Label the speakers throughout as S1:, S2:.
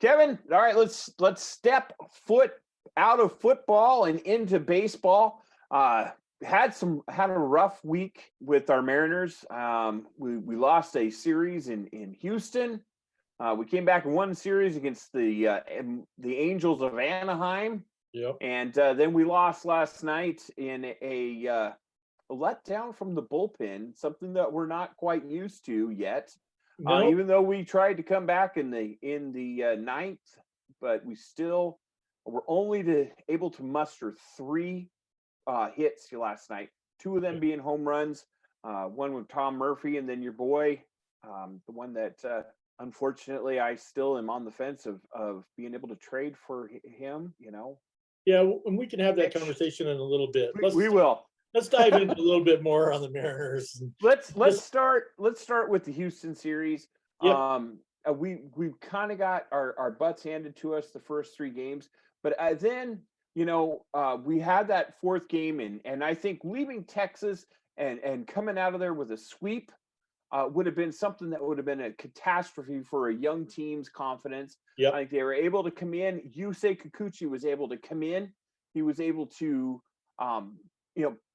S1: Kevin, all right, let's step foot out of football and into baseball. Had a rough week with our Mariners. We lost a series in Houston. We came back and won the series against the Angels of Anaheim.
S2: Yep.
S1: And then we lost last night in a letdown from the bullpen, something that we're not quite used to yet.
S2: No.
S1: Even though we tried to come back in the ninth, but we still were only able to muster 3 hits last night. 2 of them being home runs, one with Tom Murphy, and then your boy, the one that unfortunately I still am on the fence of being able to trade for him.
S2: Yeah, and we can have that conversation in a little bit.
S1: We will.
S2: Let's dive into a little bit more on the Mariners.
S1: Let's start with the Houston series.
S2: Yep.
S1: We've kind of got our butts handed to us the first 3 games, but then we had that 4th game, and I think leaving Texas and coming out of there with a sweep would have been something that would have been a catastrophe for a young team's confidence.
S2: Yep.
S1: I think they were able to come in. Yusei Kikuchi was able to come in. He was able to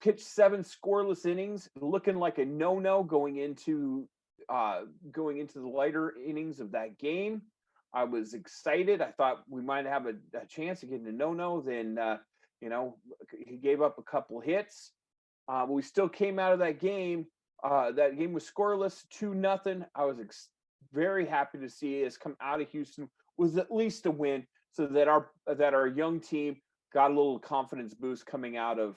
S1: pitch 7 scoreless innings, looking like a no-no going into the later innings of that game. I was excited. I thought we might have a chance of getting a no-no. Then, he gave up a couple hits. But we still came out of that game. That game was scoreless, 2-0. I was very happy to see us come out of Houston with at least a win, so that our young team got a little confidence boost coming out of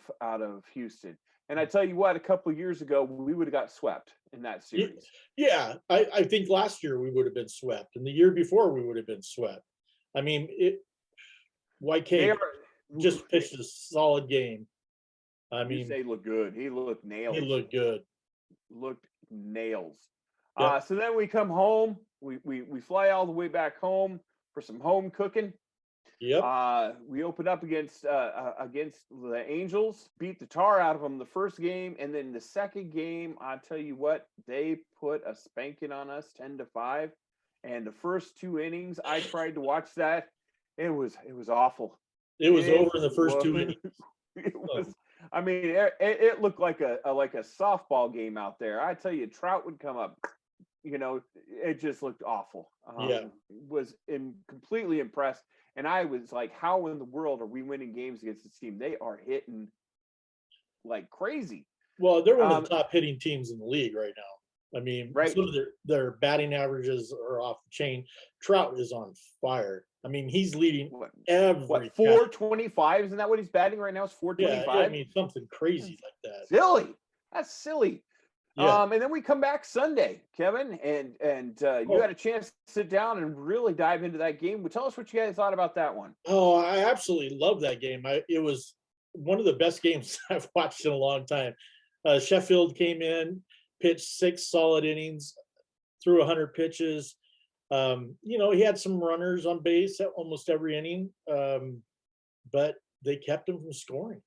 S1: Houston. And I tell you what, a couple of years ago, we would have got swept in that series.
S2: Yeah, I think last year we would have been swept, and the year before we would have been swept. I mean, YK just pitched a solid game. I mean,
S1: they look good. He looked nails.
S2: He looked good.
S1: Looked nails.
S2: Yep.
S1: So then we come home. We fly all the way back home for some home cooking.
S2: Yep.
S1: We opened up against the Angels, beat the tar out of them the first game, and then the second game, I tell you what, they put a spanking on us, 10-5. And the first 2 innings, I tried to watch that. It was awful.
S2: It was over in the first 2 innings.
S1: It was. I mean, it looked like a softball game out there. I tell you, Trout would come up. It just looked awful. Was completely impressed. And I was like, how in the world are we winning games against this team? They are hitting like crazy.
S2: Well, they're one of the top hitting teams in the league right now. I mean,
S1: right.
S2: Some of their batting averages are off the chain. Trout is on fire. I mean, he's leading every
S1: 425. Isn't that what he's batting right now? It's 425.
S2: Yeah, I mean, something crazy like that.
S1: Silly. That's silly.
S2: Yeah.
S1: And then we come back Sunday, Kevin, and you had a chance to sit down and really dive into that game. Well, tell us what you guys thought about that one.
S2: Oh, I absolutely love that game. It was one of the best games I've watched in a long time. Sheffield came in, pitched 6 solid innings, threw 100 pitches. He had some runners on base at almost every inning, but they kept him from scoring.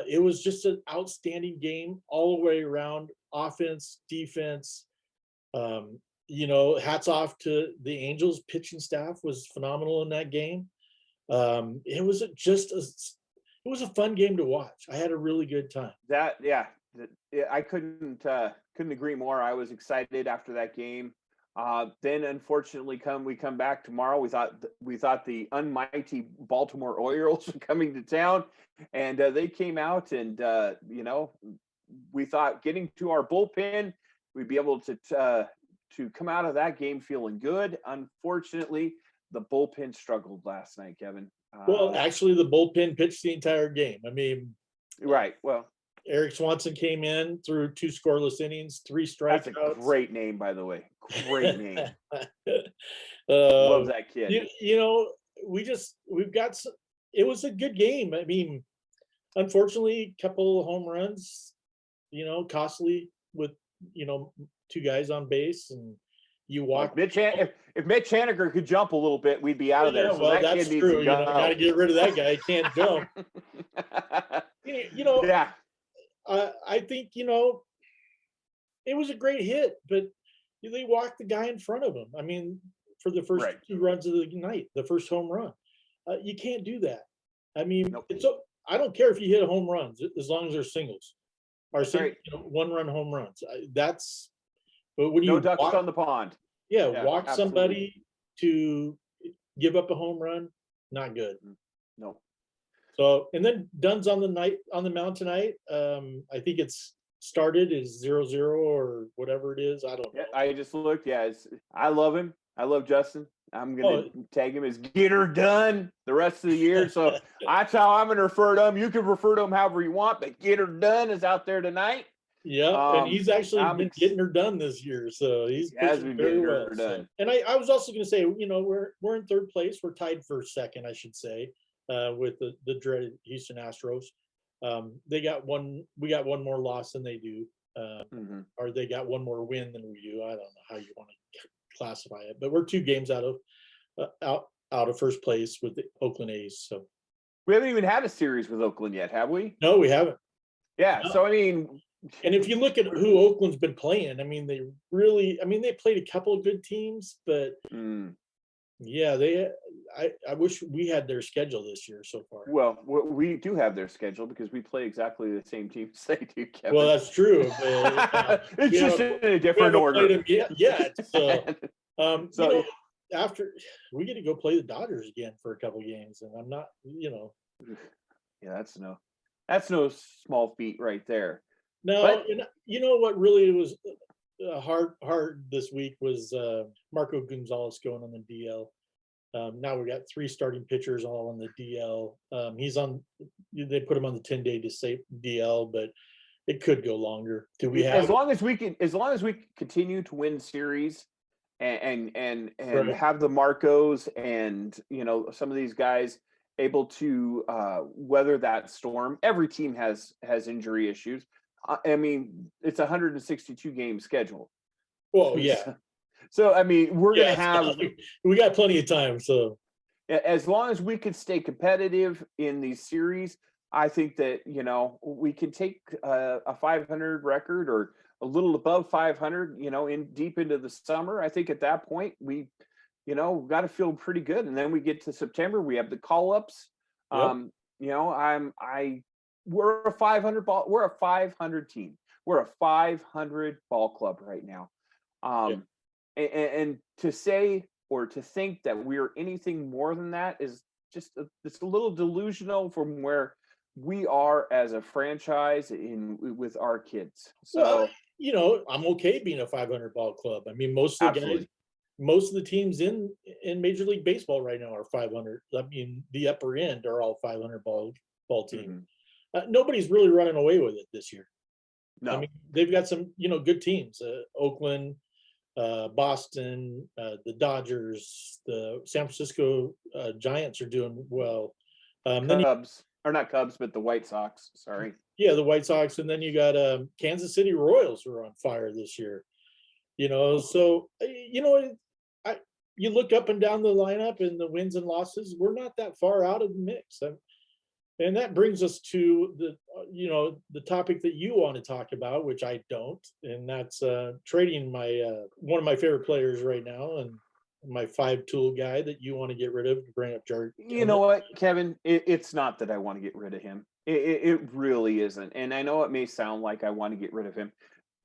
S2: It was just an outstanding game all the way around, offense, defense. Hats off to the Angels pitching staff, was phenomenal in that game. It was a fun game to watch. I had a really good time.
S1: I couldn't agree more. I was excited after that game. Then unfortunately we come back tomorrow. We thought the unmighty Baltimore Orioles were coming to town, and they came out, and we thought getting to our bullpen, we'd be able to come out of that game feeling good. Unfortunately, the bullpen struggled last night, Kevin.
S2: Well, actually, the bullpen pitched the entire game. I mean,
S1: right. Well,
S2: Eric Swanson came in, threw 2 scoreless innings, 3 strikeouts.
S1: That's a great name, by the way. Great name. Love that kid.
S2: It was a good game. I mean, unfortunately, a couple of home runs, costly with, 2 guys on base, and you walk.
S1: If Mitch Haniger could jump a little bit, we'd be out of there.
S2: So well, that's true. You got to get rid of that guy. He can't jump.
S1: Yeah.
S2: I think, it was a great hit, but they walked the guy in front of him. I mean, for the first
S1: Right.
S2: 2 runs of the night, the first home run. You can't do that. I mean,
S1: Nope.
S2: I don't care if you hit home runs as long as they're singles or
S1: That's right.
S2: 1-run home runs. But when
S1: No
S2: you
S1: ducks
S2: walk,
S1: on the pond.
S2: yeah,
S1: Yeah,
S2: walk
S1: absolutely.
S2: somebody to give up a home run, not good.
S1: No.
S2: So, and then Dunn's on the mound tonight. I think it's started is 0-0 or whatever it is. I don't know.
S1: Yeah, I just looked. Yeah, I love him. I love Justin. I'm gonna
S2: Oh,
S1: tag him as get her done the rest of the year. So that's how I'm gonna refer to him. You can refer to him however you want, but get her done is out there tonight.
S2: yeah, and he's actually
S1: I'm
S2: been getting her done this year, so he's
S1: He has
S2: pitching
S1: been
S2: very
S1: getting
S2: well.
S1: her
S2: So.
S1: done.
S2: And I was also going to say, we're in third place. We're tied for second, I should say, with the dreaded Houston Astros. They got one. We got one more loss than they do, or they got one more win than we do. I don't know how you want to classify it, but we're 2 games out of first place with the Oakland A's. So
S1: We haven't even had a series with Oakland yet, have we?
S2: no, we haven't.
S1: Yeah.
S2: No.
S1: So I mean,
S2: and if you look at who Oakland's been playing, I mean, they played a couple of good teams, but yeah, I wish we had their schedule this year so far.
S1: well, we do have their schedule because we play exactly the same teams they do, Kevin.
S2: Well, that's true. But,
S1: it's just in a different order.
S2: Yeah. So, after we get to go play the Dodgers again for a couple of games, and I'm not,
S1: Yeah, that's no small feat right there.
S2: No,
S1: But,
S2: what really was hard this week was Marco Gonzalez going on the DL. Now we got 3 starting pitchers all on the DL. They put him on the 10-day DL, but it could go longer.
S1: as long as we continue to win series and
S2: Right.
S1: have the Marcos and some of these guys able to weather that storm. Every team has injury issues. I mean, it's a 162 game schedule.
S2: Well, yeah.
S1: So I mean, we're gonna have.
S2: We got plenty of time. So
S1: as long as we could stay competitive in these series, I think that we can take a 500 record or a little above 500. In deep into the summer, I think at that point we, got to feel pretty good. And then we get to September, we have the call ups.
S2: Yep.
S1: We're a 500 ball. We're a 500 team. We're a 500 ball club right now. And to say or to think that we're anything more than that is just it's a little delusional from where we are as a franchise with our kids. So
S2: I'm okay being a 500 ball club. I mean, most of the teams in Major League Baseball right now are 500. I mean, the upper end are all 500 ball team. Nobody's really running away with it this year.
S1: No,
S2: I mean, they've got some good teams. Oakland, Boston, the Dodgers, the San Francisco Giants are doing well.
S1: Cubs, or not Cubs, but the White Sox. Sorry.
S2: Yeah, the White Sox, and then you got Kansas City Royals who are on fire this year. So you look up and down the lineup and the wins and losses. We're not that far out of the mix, and that brings us to the topic that you want to talk about, which I don't, and that's trading my one of my favorite players right now and my 5-tool guy that you want to get rid of to bring up Jared.
S1: You know what, Kevin? It's not that I want to get rid of him. It really isn't. And I know it may sound like I want to get rid of him,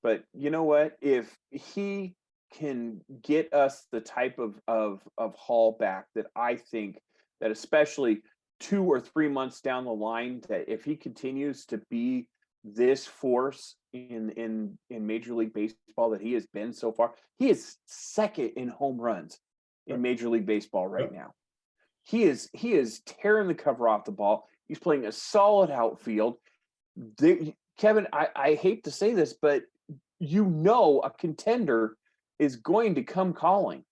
S1: but you know what? If he can get us the type of haul back that I think that especially 2 or 3 months down the line, that if he continues to be this force in Major League Baseball that he has been so far, he is second in home runs in Major League Baseball right now. He is tearing the cover off the ball. He's playing a solid outfield. Kevin, I hate to say this, but a contender is going to come calling,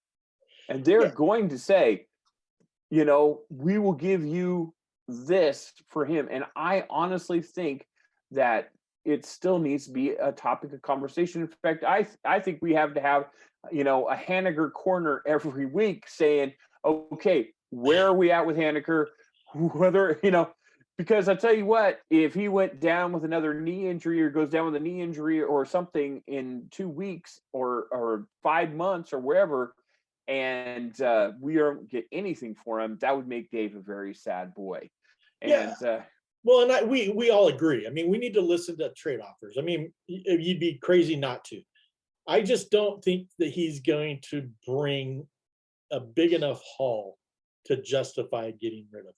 S1: and they're going to say, we will give you this for him. And I honestly think that it still needs to be a topic of conversation. In fact, I think we have to have, a Haniger corner every week saying, okay, where are we at with Haniger? Whether, because I tell you what, if he went down with another knee injury or goes down with a knee injury or something in 2 weeks or 5 months or wherever, and we don't get anything for him, that would make Dave a very sad boy.
S2: Yeah.
S1: And
S2: Well, and we all agree. I mean, we need to listen to trade offers. I mean, you'd be crazy not to. I just don't think that he's going to bring a big enough haul to justify getting rid of him.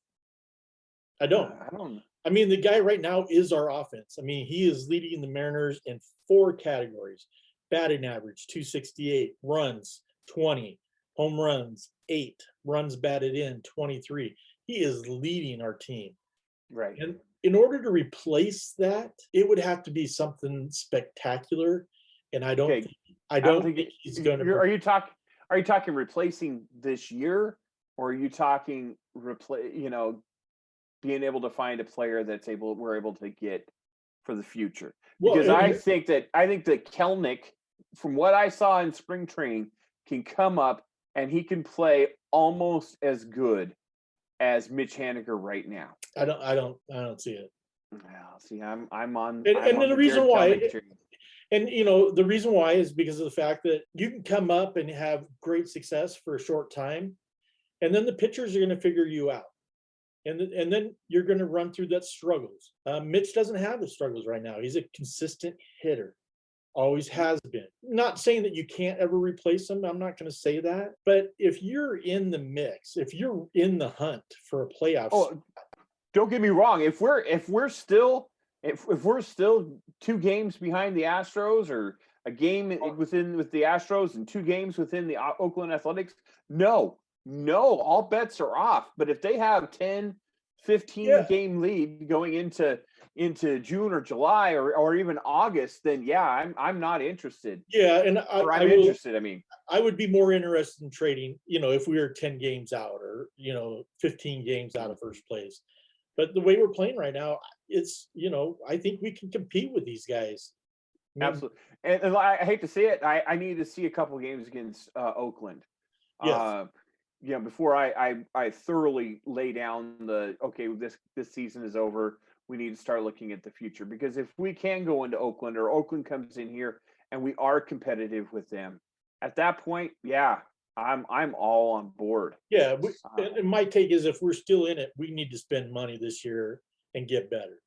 S2: I don't.
S1: I don't.
S2: I mean, the guy right now is our offense. I mean, he is leading the Mariners in 4 categories: batting average 268, runs 20, home runs 8, runs batted in 23. He is leading our team.
S1: Right.
S2: And in order to replace that, it would have to be something spectacular. And I don't think he's going to.
S1: Are you talking replacing this year, or are you talking being able to find a player we're able to get for the future? Because
S2: Well,
S1: I think that Kelnick, from what I saw in spring training, can come up and he can play almost as good as Mitch Haniger right now.
S2: I don't see it.
S1: Well, see, I'm on.
S2: And
S1: I'm on
S2: the reason
S1: Jared
S2: why,
S1: Kelnick train.
S2: and the reason why is because of the fact that you can come up and have great success for a short time, and then the pitchers are going to figure you out, and then you're going to run through that struggles. Mitch doesn't have the struggles right now. He's a consistent hitter, always has been. Not saying that you can't ever replace him. I'm not going to say that, but if you're in the mix, if you're in the hunt for a playoff.
S1: Oh, don't get me wrong. If we're still 2 games behind the Astros, or a game with the Astros and 2 games within the Oakland Athletics, no, all bets are off. But if they have 10, 15 game lead going into June or July or even August, then yeah, I'm not interested.
S2: Yeah, and
S1: I'm interested. I mean,
S2: I would be more interested in trading, if we were 10 games out, or 15 games out of first place. But the way we're playing right now, it's, I think we can compete with these guys. I mean,
S1: absolutely. And I hate to see it. I need to see a couple of games against Oakland.
S2: yes.
S1: Before I thoroughly lay down this season is over. We need to start looking at the future, because if we can go into Oakland, or Oakland comes in here and we are competitive with them, at that point, yeah, I'm all on board.
S2: Yeah, and my take is, if we're still in it, we need to spend money this year and get better.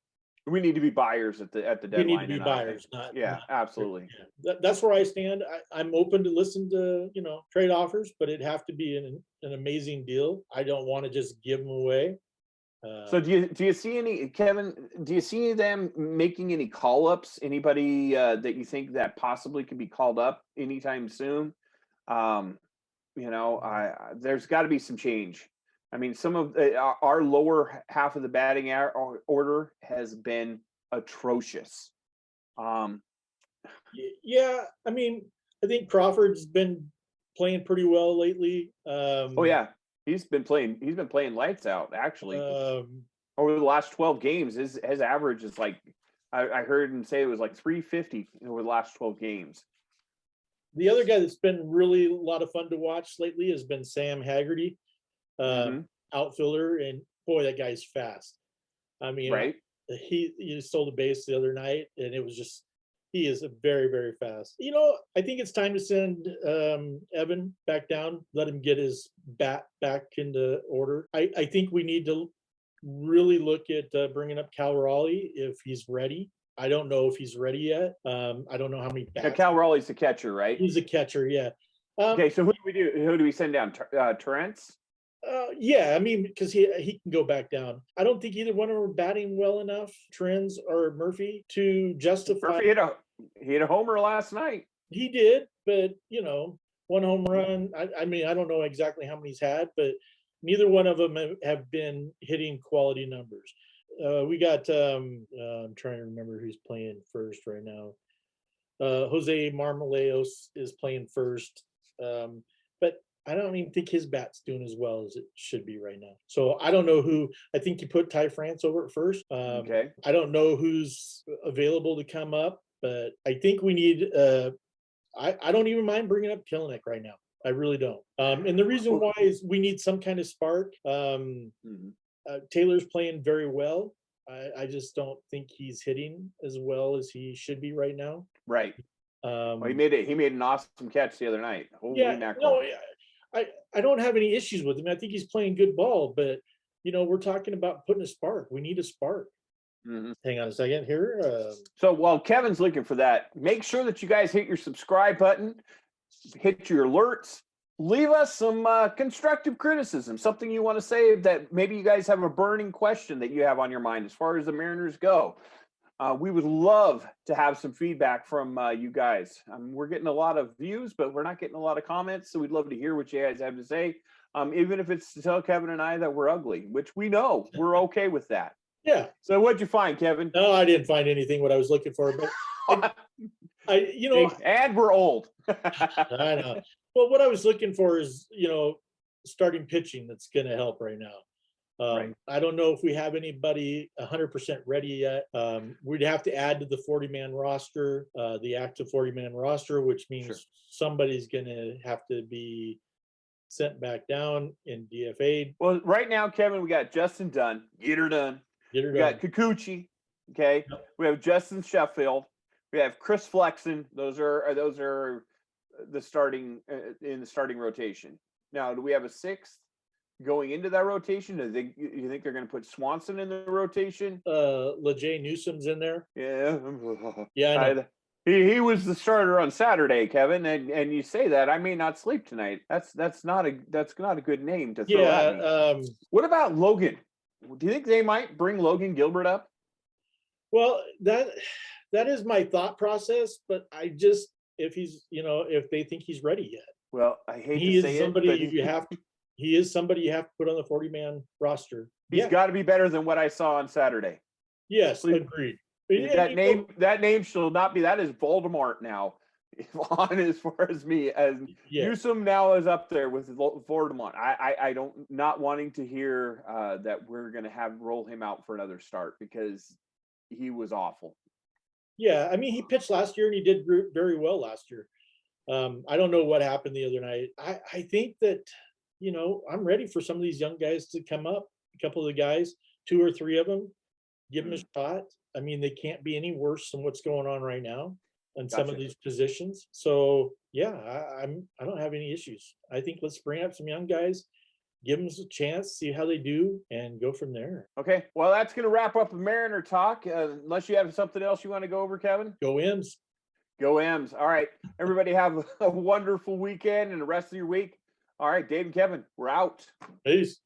S1: We need to be buyers at the deadline.
S2: We need to be buyers, not
S1: absolutely.
S2: Yeah. That's where I stand. I'm open to listen to trade offers, but it'd have to be an amazing deal. I don't want to just give them away.
S1: So do you see any, Kevin? Do you see them making any call ups? Anybody that you think that possibly could be called up anytime soon? There's got to be some change. I mean, some of our lower half of the batting order has been atrocious.
S2: Yeah, I mean, I think Crawford's been playing pretty well lately.
S1: Oh yeah, he's been playing lights out, actually. Over the last 12 games, his average is like, I heard him say it was like 350 over the last 12 games.
S2: The other guy that's been really a lot of fun to watch lately has been Sam Haggerty, outfielder, and boy, that guy's fast. I mean,
S1: right?
S2: He stole the base the other night, and it was just, he is a very, very fast. I think it's time to send Evan back down, let him get his bat back into order. I think we need to really look at bringing up Cal Raleigh if he's ready. I don't know if he's ready yet. I don't know how many bats.
S1: Cal Raleigh's the catcher, right?
S2: He's a catcher, yeah.
S1: Okay, so who do we send down? Terrence?
S2: Yeah, I mean, because he can go back down. I don't think either one of them are batting well enough, Trends or Murphy, to justify.
S1: Murphy hit a homer last night.
S2: He did, but 1 home run. I mean, I don't know exactly how many he's had, but neither one of them have been hitting quality numbers. We got I'm trying to remember who's playing first right now. Jose Marmoleos is playing first, but I don't even think his bat's doing as well as it should be right now. So I don't know who. I think you put Ty France over at first.
S1: Okay.
S2: I don't know who's available to come up, but I think we need. I don't even mind bringing up Kelnick right now. I really don't. And the reason why is we need some kind of spark. Taylor's playing very well. I just don't think he's hitting as well as he should be right now.
S1: Right. Well, he made an awesome catch the other night. Holy mackerel.
S2: No, I don't have any issues with him. I think he's playing good ball, but we're talking about putting a spark. We need a spark.
S1: Mhm.
S2: Hang on a second here.
S1: So while Kevin's looking for that, make sure that you guys hit your subscribe button, hit your alerts, leave us some constructive criticism, something you want to say that maybe you guys have a burning question that you have on your mind as far as the Mariners go. We would love to have some feedback from you guys. We're getting a lot of views, but we're not getting a lot of comments. So we'd love to hear what you guys have to say. Even if it's to tell Kevin and I that we're ugly, which we know, we're okay with that.
S2: Yeah.
S1: So what'd you find, Kevin?
S2: No, I didn't find anything what I was looking for, but
S1: And we're old.
S2: I know. Well, what I was looking for is, starting pitching that's going to help right now.
S1: Right.
S2: I don't know if we have anybody 100% ready yet. We'd have to add to the 40-man roster, the active 40-man roster, which means somebody's going to have to be sent back down in DFA.
S1: Well, right now, Kevin, we got Justin Dunn. Get her done.
S2: Get her
S1: We
S2: done.
S1: got Kikuchi. Okay.
S2: Yep.
S1: We have Justin Sheffield. We have Chris Flexen. Those are the starting in the starting rotation. Now, do we have a sixth going into that rotation? You think they're going to put Swanson in the rotation?
S2: LeJay Newsom's in there.
S1: Yeah.
S2: Yeah, I know.
S1: He was the starter on Saturday, Kevin, and you say that I may not sleep tonight. That's not a good name to throw at me. What about Logan? Do you think they might bring Logan Gilbert up?
S2: Well, that is my thought process, but if they think he's ready yet.
S1: Well, I hate
S2: he
S1: to
S2: is
S1: say
S2: somebody
S1: it, but
S2: he is somebody you have to put on the 40-man roster.
S1: He's got to be better than what I saw on Saturday.
S2: Yes,
S1: Please.
S2: agreed.
S1: That name shall not be. That is Voldemort now. On as far as me, as Newsom now is up there with Voldemort. I don't not wanting to hear that we're going to roll him out for another start because he was awful.
S2: Yeah, I mean, he pitched last year and he did very well last year. I don't know what happened the other night. I think that, I'm ready for some of these young guys to come up. A couple of the guys, 2 or 3 of them, give them a shot. I mean, they can't be any worse than what's going on right now in some of these positions. So yeah, I don't have any issues. I think let's bring up some young guys, give them a chance, see how they do, and go from there.
S1: Okay, well, that's going to wrap up the Mariner talk. Unless you have something else you want to go over, Kevin.
S2: Go M's.
S1: Go M's. All right, everybody have a wonderful weekend and the rest of your week. All right, Dave and Kevin, we're out.
S2: Peace.